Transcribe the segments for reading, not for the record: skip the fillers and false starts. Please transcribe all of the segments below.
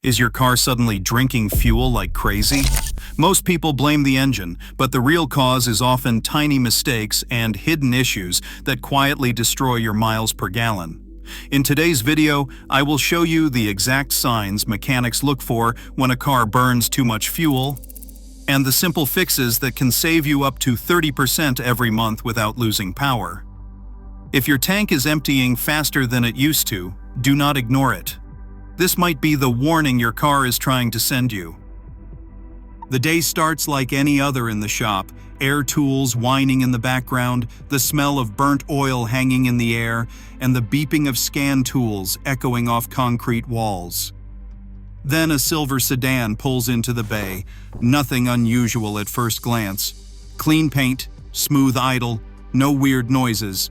Is your car suddenly drinking fuel like crazy? Most people blame the engine, but the real cause is often tiny mistakes and hidden issues that quietly destroy your miles per gallon. In today's video, I will show you the exact signs mechanics look for when a car burns too much fuel, and the simple fixes that can save you up to 30% every month without losing power. If your tank is emptying faster than it used to, do not ignore it. This might be the warning your car is trying to send you. The day starts like any other in the shop, air tools whining in the background, the smell of burnt oil hanging in the air, and the beeping of scan tools echoing off concrete walls. Then a silver sedan pulls into the bay, nothing unusual at first glance. Clean paint, smooth idle, no weird noises.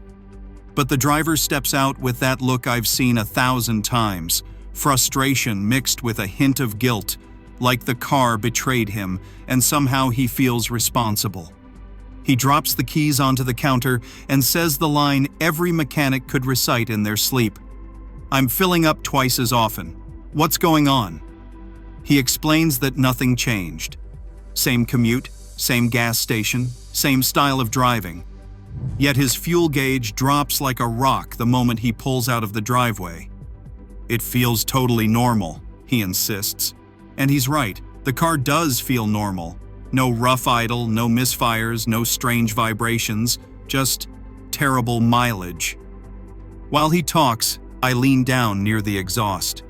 But the driver steps out with that look I've seen 1,000 times. Frustration mixed with a hint of guilt, like the car betrayed him and somehow he feels responsible. He drops the keys onto the counter and says the line every mechanic could recite in their sleep. "I'm filling up twice as often. What's going on?" He explains that nothing changed. Same commute, same gas station, same style of driving. Yet his fuel gauge drops like a rock the moment he pulls out of the driveway. "It feels totally normal," he insists. And he's right, the car does feel normal. No rough idle, no misfires, no strange vibrations, just terrible mileage. While he talks, I lean down near the exhaust.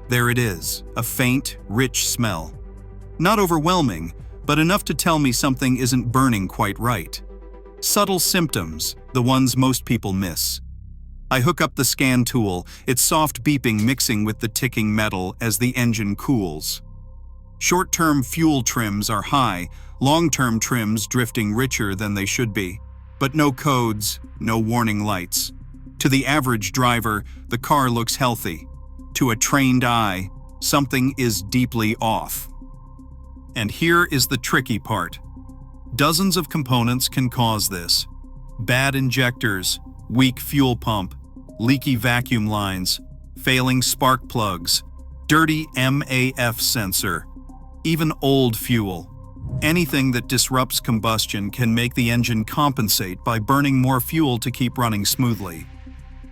There it is, a faint, rich smell. Not overwhelming, but enough to tell me something isn't burning quite right. Subtle symptoms, the ones most people miss. I hook up the scan tool, its soft beeping mixing with the ticking metal as the engine cools. Short-term fuel trims are high, long-term trims drifting richer than they should be. But no codes, no warning lights. To the average driver, the car looks healthy. To a trained eye, something is deeply off. And here is the tricky part. Dozens of components can cause this. Bad injectors, weak fuel pump, leaky vacuum lines, failing spark plugs, dirty MAF sensor, even old fuel. Anything that disrupts combustion can make the engine compensate by burning more fuel to keep running smoothly.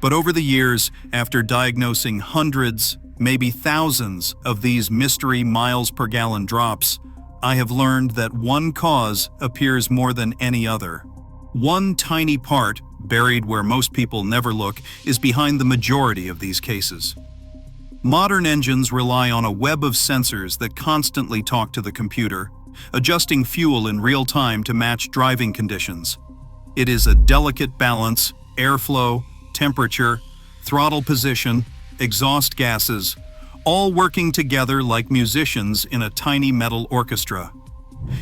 But over the years, after diagnosing hundreds, maybe thousands of these mystery miles per gallon drops, I have learned that one cause appears more than any other. One tiny part, buried where most people never look, is behind the majority of these cases. Modern engines rely on a web of sensors that constantly talk to the computer, adjusting fuel in real time to match driving conditions. It is a delicate balance: airflow, temperature, throttle position, exhaust gases, all working together like musicians in a tiny metal orchestra.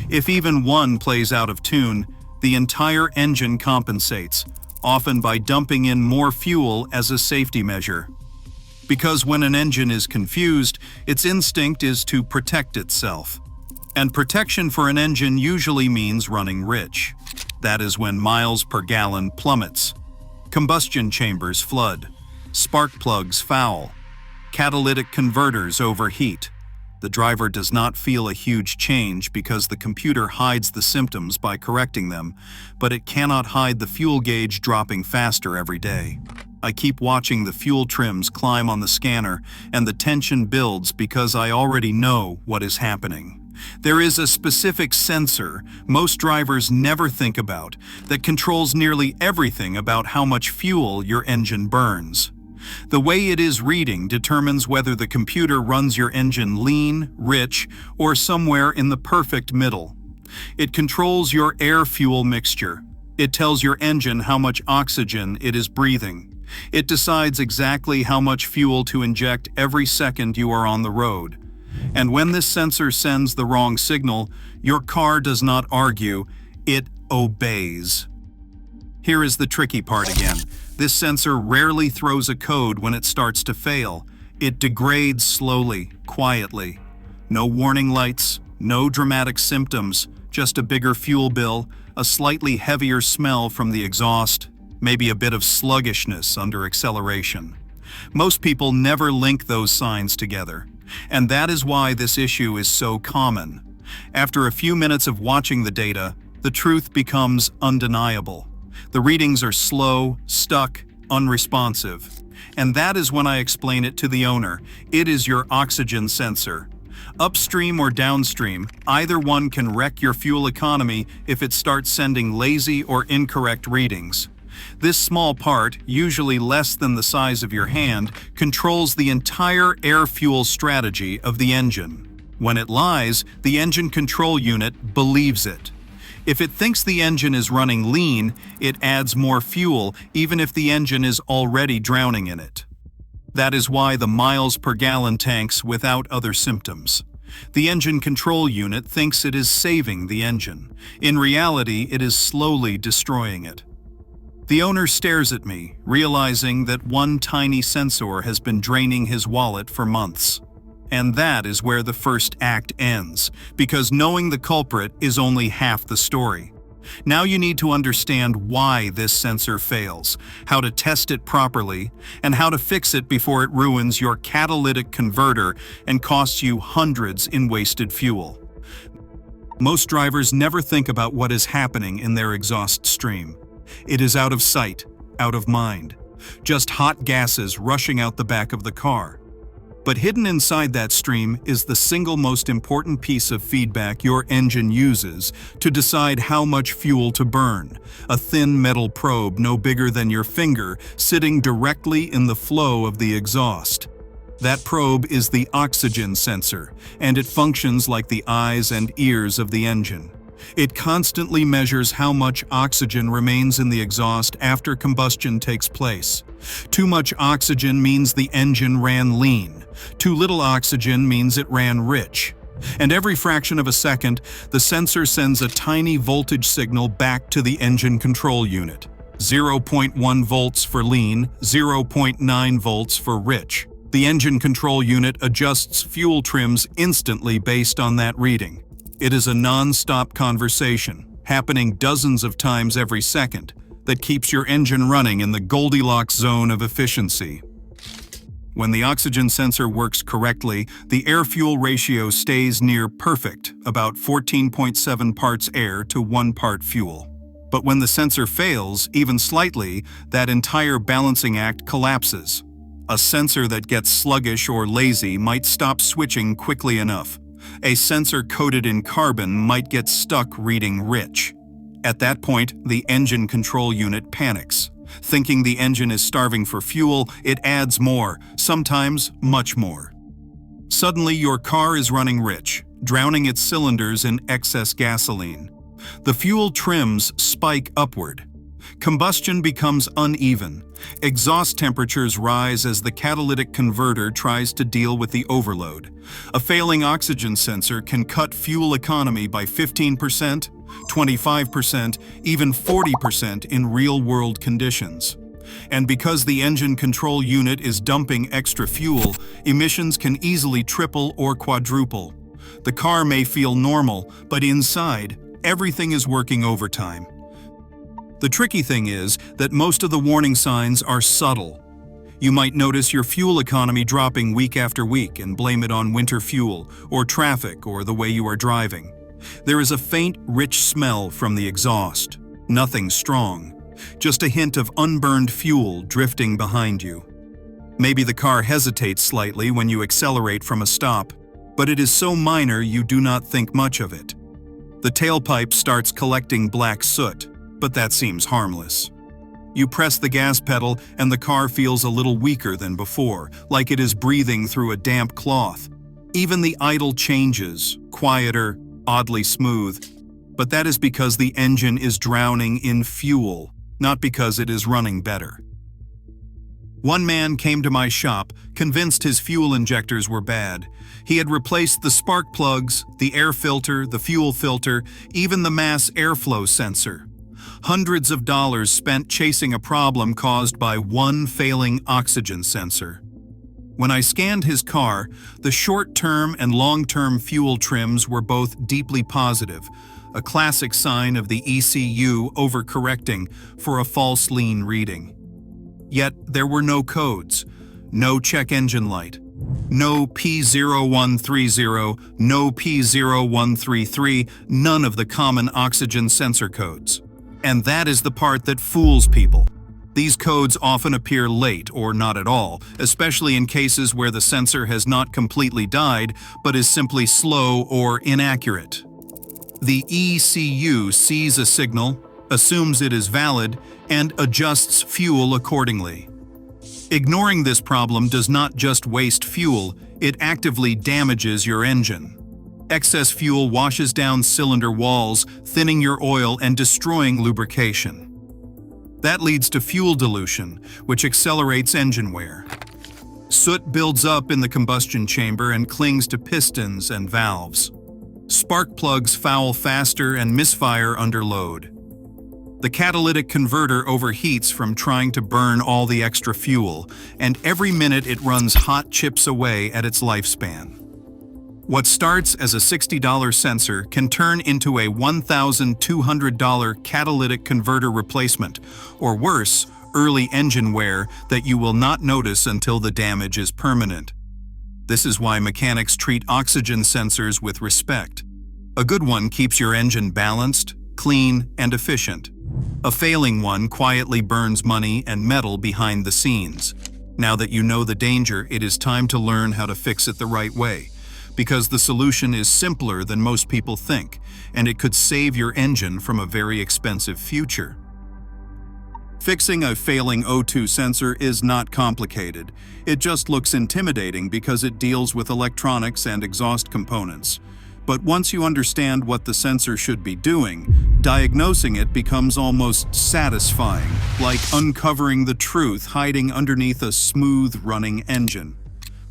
If even one plays out of tune, the entire engine compensates, often by dumping in more fuel as a safety measure. Because when an engine is confused, its instinct is to protect itself. And protection for an engine usually means running rich. That is when miles per gallon plummets. Combustion chambers flood. Spark plugs foul. Catalytic converters overheat. The driver does not feel a huge change because the computer hides the symptoms by correcting them, but it cannot hide the fuel gauge dropping faster every day. I keep watching the fuel trims climb on the scanner, and the tension builds because I already know what is happening. There is a specific sensor most drivers never think about that controls nearly everything about how much fuel your engine burns. The way it is reading determines whether the computer runs your engine lean, rich, or somewhere in the perfect middle. It controls your air-fuel mixture. It tells your engine how much oxygen it is breathing. It decides exactly how much fuel to inject every second you are on the road. And when this sensor sends the wrong signal, your car does not argue, it obeys. Here is the tricky part again. This sensor rarely throws a code when it starts to fail. It degrades slowly, quietly. No warning lights, no dramatic symptoms, just a bigger fuel bill, a slightly heavier smell from the exhaust, maybe a bit of sluggishness under acceleration. Most people never link those signs together. And that is why this issue is so common. After a few minutes of watching the data, the truth becomes undeniable. The readings are slow, stuck, unresponsive. And that is when I explain it to the owner. It is your oxygen sensor. Upstream or downstream, either one can wreck your fuel economy if it starts sending lazy or incorrect readings. This small part, usually less than the size of your hand, controls the entire air-fuel strategy of the engine. When it lies, the engine control unit believes it. If it thinks the engine is running lean, it adds more fuel even if the engine is already drowning in it. That is why the miles per gallon tanks without other symptoms. The engine control unit thinks it is saving the engine. In reality, it is slowly destroying it. The owner stares at me, realizing that one tiny sensor has been draining his wallet for months. And that is where the first act ends, because knowing the culprit is only half the story. Now you need to understand why this sensor fails, how to test it properly, and how to fix it before it ruins your catalytic converter and costs you hundreds in wasted fuel. Most drivers never think about what is happening in their exhaust stream. It is out of sight, out of mind. Just hot gases rushing out the back of the car. But hidden inside that stream is the single most important piece of feedback your engine uses to decide how much fuel to burn. A thin metal probe no bigger than your finger sitting directly in the flow of the exhaust. That probe is the oxygen sensor, and it functions like the eyes and ears of the engine. It constantly measures how much oxygen remains in the exhaust after combustion takes place. Too much oxygen means the engine ran lean. Too little oxygen means it ran rich. And every fraction of a second, the sensor sends a tiny voltage signal back to the engine control unit. 0.1 volts for lean, 0.9 volts for rich. The engine control unit adjusts fuel trims instantly based on that reading. It is a non-stop conversation, happening dozens of times every second, that keeps your engine running in the Goldilocks zone of efficiency. When the oxygen sensor works correctly, the air-fuel ratio stays near perfect, about 14.7 parts air to 1 part fuel. But when the sensor fails, even slightly, that entire balancing act collapses. A sensor that gets sluggish or lazy might stop switching quickly enough. A sensor coated in carbon might get stuck reading rich. At that point, the engine control unit panics. Thinking the engine is starving for fuel, it adds more, sometimes much more. Suddenly, your car is running rich, drowning its cylinders in excess gasoline. The fuel trims spike upward. Combustion becomes uneven. Exhaust temperatures rise as the catalytic converter tries to deal with the overload. A failing oxygen sensor can cut fuel economy by 15%, 25%, even 40% in real-world conditions. And because the engine control unit is dumping extra fuel, emissions can easily triple or quadruple. The car may feel normal, but inside, everything is working overtime. The tricky thing is that most of the warning signs are subtle. You might notice your fuel economy dropping week after week and blame it on winter fuel, or traffic, or the way you are driving. There is a faint, rich smell from the exhaust. Nothing strong. Just a hint of unburned fuel drifting behind you. Maybe the car hesitates slightly when you accelerate from a stop, but it is so minor you do not think much of it. The tailpipe starts collecting black soot, but that seems harmless. You press the gas pedal and the car feels a little weaker than before, like it is breathing through a damp cloth. Even the idle changes, quieter, oddly smooth, but that is because the engine is drowning in fuel, not because it is running better. One man came to my shop, convinced his fuel injectors were bad. He had replaced the spark plugs, the air filter, the fuel filter, even the mass airflow sensor. Hundreds of dollars spent chasing a problem caused by one failing oxygen sensor. When I scanned his car, the short-term and long-term fuel trims were both deeply positive, a classic sign of the ECU overcorrecting for a false lean reading. Yet there were no codes, no check engine light, No P0130, no P0133, none of the common oxygen sensor codes. And that is the part that fools people. These codes often appear late or not at all, especially in cases where the sensor has not completely died but is simply slow or inaccurate. The ECU sees a signal, assumes it is valid, and adjusts fuel accordingly. Ignoring this problem does not just waste fuel, it actively damages your engine. Excess fuel washes down cylinder walls, thinning your oil and destroying lubrication. That leads to fuel dilution, which accelerates engine wear. Soot builds up in the combustion chamber and clings to pistons and valves. Spark plugs foul faster and misfire under load. The catalytic converter overheats from trying to burn all the extra fuel, and every minute it runs hot chips away at its lifespan. What starts as a $60 sensor can turn into a $1,200 catalytic converter replacement, or worse, early engine wear that you will not notice until the damage is permanent. This is why mechanics treat oxygen sensors with respect. A good one keeps your engine balanced, clean, and efficient. A failing one quietly burns money and metal behind the scenes. Now that you know the danger, it is time to learn how to fix it the right way. Because the solution is simpler than most people think, and it could save your engine from a very expensive future. Fixing a failing O2 sensor is not complicated. It just looks intimidating because it deals with electronics and exhaust components. But once you understand what the sensor should be doing, diagnosing it becomes almost satisfying, like uncovering the truth hiding underneath a smooth-running engine.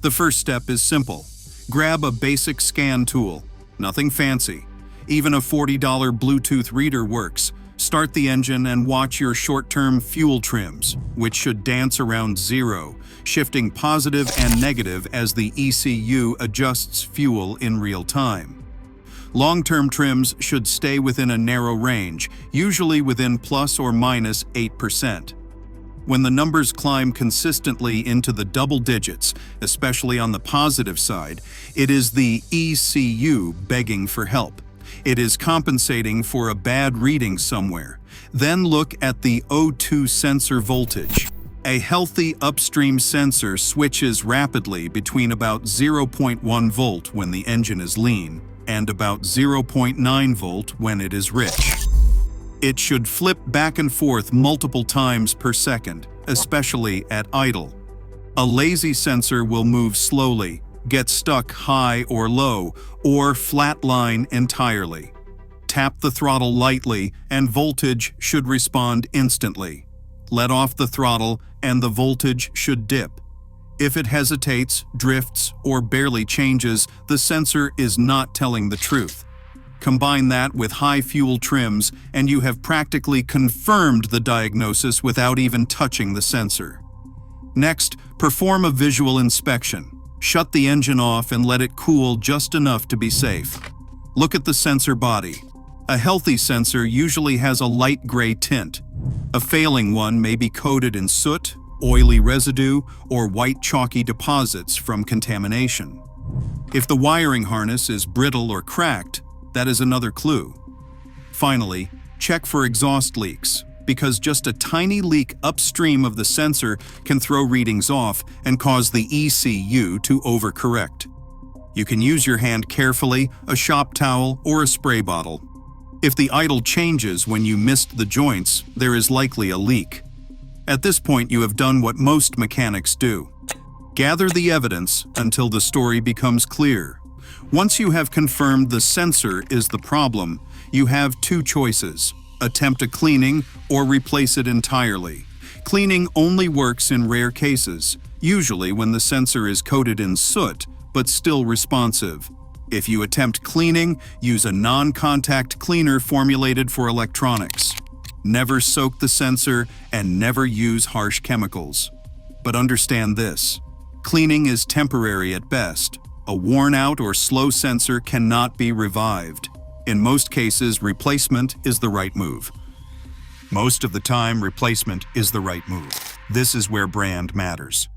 The first step is simple. Grab a basic scan tool. Nothing fancy. Even a $40 Bluetooth reader works. Start the engine and watch your short-term fuel trims, which should dance around zero, shifting positive and negative as the ECU adjusts fuel in real time. Long-term trims should stay within a narrow range, usually within plus or minus 8%. When the numbers climb consistently into the double digits, especially on the positive side, it is the ECU begging for help. It is compensating for a bad reading somewhere. Then look at the O2 sensor voltage. A healthy upstream sensor switches rapidly between about 0.1 volt when the engine is lean and about 0.9 volt when it is rich. It should flip back and forth multiple times per second, especially at idle. A lazy sensor will move slowly, get stuck high or low, or flatline entirely. Tap the throttle lightly and voltage should respond instantly. Let off the throttle and the voltage should dip. If it hesitates, drifts, or barely changes, the sensor is not telling the truth. Combine that with high fuel trims and you have practically confirmed the diagnosis without even touching the sensor. Next, perform a visual inspection. Shut the engine off and let it cool just enough to be safe. Look at the sensor body. A healthy sensor usually has a light gray tint. A failing one may be coated in soot, oily residue, or white chalky deposits from contamination. If the wiring harness is brittle or cracked, that is another clue. Finally, check for exhaust leaks, because just a tiny leak upstream of the sensor can throw readings off and cause the ECU to overcorrect. You can use your hand carefully, a shop towel, or a spray bottle. If the idle changes when you missed the joints, there is likely a leak. At this point, you have done what most mechanics do. Gather the evidence until the story becomes clear. Once you have confirmed the sensor is the problem, you have two choices: attempt a cleaning or replace it entirely. Cleaning only works in rare cases, usually when the sensor is coated in soot but still responsive. If you attempt cleaning, use a non-contact cleaner formulated for electronics. Never soak the sensor and never use harsh chemicals. But understand this: cleaning is temporary at best. A worn-out or slow sensor cannot be revived. In most cases, replacement is the right move. Most of the time, replacement is the right move. This is where brand matters.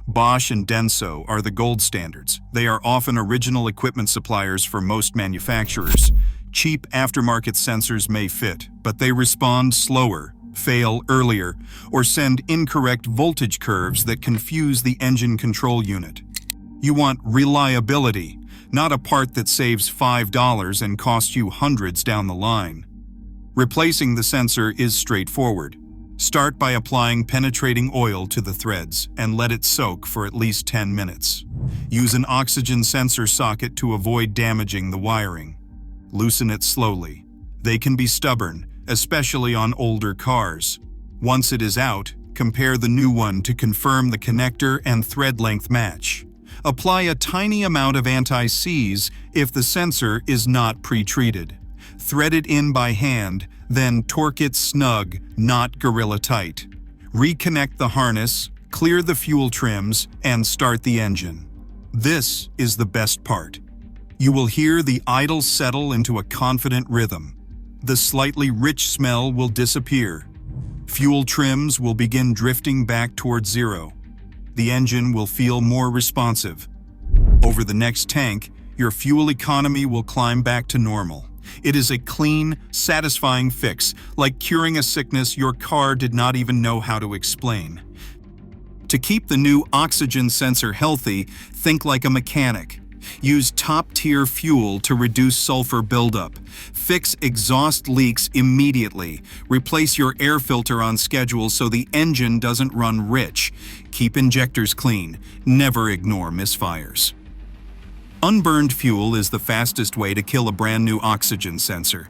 Bosch and Denso are the gold standards. They are often original equipment suppliers for most manufacturers. Cheap aftermarket sensors may fit, but they respond slower, fail earlier, or send incorrect voltage curves that confuse the engine control unit. You want reliability, not a part that saves $5 and costs you hundreds down the line. Replacing the sensor is straightforward. Start by applying penetrating oil to the threads and let it soak for at least 10 minutes. Use an oxygen sensor socket to avoid damaging the wiring. Loosen it slowly. They can be stubborn, especially on older cars. Once it is out, compare the new one to confirm the connector and thread length match. Apply a tiny amount of anti-seize if the sensor is not pre-treated. Thread it in by hand, then torque it snug, not gorilla tight. Reconnect the harness, clear the fuel trims, and start the engine. This is the best part. You will hear the idle settle into a confident rhythm. The slightly rich smell will disappear. Fuel trims will begin drifting back towards zero. The engine will feel more responsive. Over the next tank, your fuel economy will climb back to normal. It is a clean, satisfying fix, like curing a sickness your car did not even know how to explain. To keep the new oxygen sensor healthy, think like a mechanic. Use top-tier fuel to reduce sulfur buildup. Fix exhaust leaks immediately. Replace your air filter on schedule so the engine doesn't run rich. Keep injectors clean. Never ignore misfires. Unburned fuel is the fastest way to kill a brand new oxygen sensor.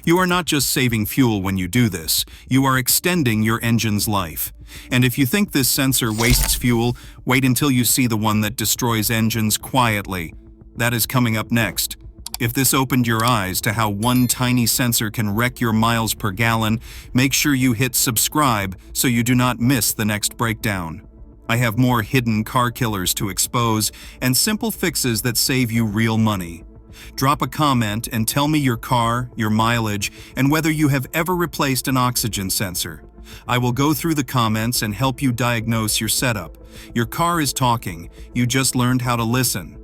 You are not just saving fuel when you do this, you are extending your engine's life. And if you think this sensor wastes fuel, wait until you see the one that destroys engines quietly. That is coming up next. If this opened your eyes to how one tiny sensor can wreck your miles per gallon, make sure you hit subscribe so you do not miss the next breakdown. I have more hidden car killers to expose and simple fixes that save you real money. Drop a comment and tell me your car, your mileage, and whether you have ever replaced an oxygen sensor. I will go through the comments and help you diagnose your setup. Your car is talking. You just learned how to listen.